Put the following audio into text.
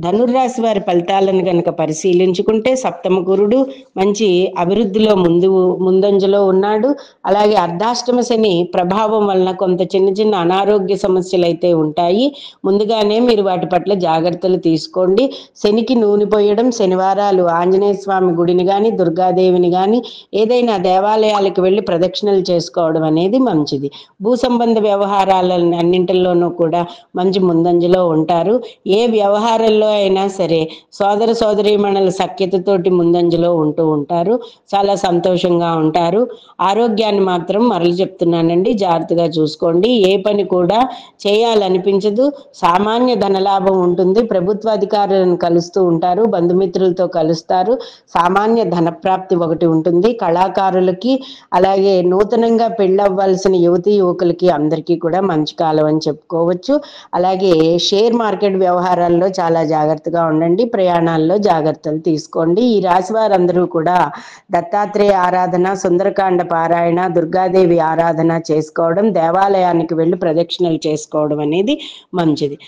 ధనుర్రాశి వారి ఫలితాలను గనక పరిశీలించుకుంటే సప్తమ గురుడు మంచి అభివృద్ధిలో ముందంజలో ఉన్నాడు. అలాగే అర్ధాష్టమ శని ప్రభావం వలన కొంత చిన్న చిన్న అనారోగ్య సమస్యలు అయితే ఉంటాయి. ముందుగానే మీరు వాటి పట్ల జాగ్రత్తలు తీసుకోండి. శనికి నూనె పోయడం, శనివారాలు ఆంజనేయ స్వామి గుడిని కానీ దుర్గాదేవిని కానీ ఏదైనా దేవాలయాలకు వెళ్ళి ప్రదక్షిణలు చేసుకోవడం అనేది మంచిది. భూ సంబంధ వ్యవహారాల అన్నింటిలోనూ కూడా మంచి ముందంజలో ఉంటారు. ఏ వ్యవహారంలో అయినా సరే సోదర సోదరీమణుల సఖ్యతతోటి ముందంజలో ఉంటూ ఉంటారు. చాలా సంతోషంగా ఉంటారు. ఆరోగ్యాన్ని మాత్రం మరలి చెప్తున్నానండి, జాగ్రత్తగా చూసుకోండి. ఏ పని కూడా చేయాలనిపించదు. సామాన్య ధనలాభం ఉంటుంది. ప్రభుత్వ అధికారులను కలుస్తూ ఉంటారు, బంధుమిత్రులతో కలుస్తారు. సామాన్య ధనప్రాప్తి ఒకటి ఉంటుంది. కళాకారులకి అలాగే నూతనంగా పెళ్ళవ్వాల్సిన యువతీ యువకులకి అందరికీ కూడా మంచి కాలం అని చెప్పుకోవచ్చు. అలాగే షేర్ మార్కెట్ వ్యవహారాల్లో చాలా జాగ్రత్తగా ఉండండి. ప్రయాణాల్లో జాగ్రత్తలు తీసుకోండి. ఈ రాశి వారందరూ కూడా దత్తాత్రేయ ఆరాధన, సుందరకాండ పారాయణ, దుర్గాదేవి ఆరాధన చేసుకోవడం, దేవాలయానికి వెళ్ళి ప్రదక్షిణలు చేసుకోవడం అనేది మంచిది.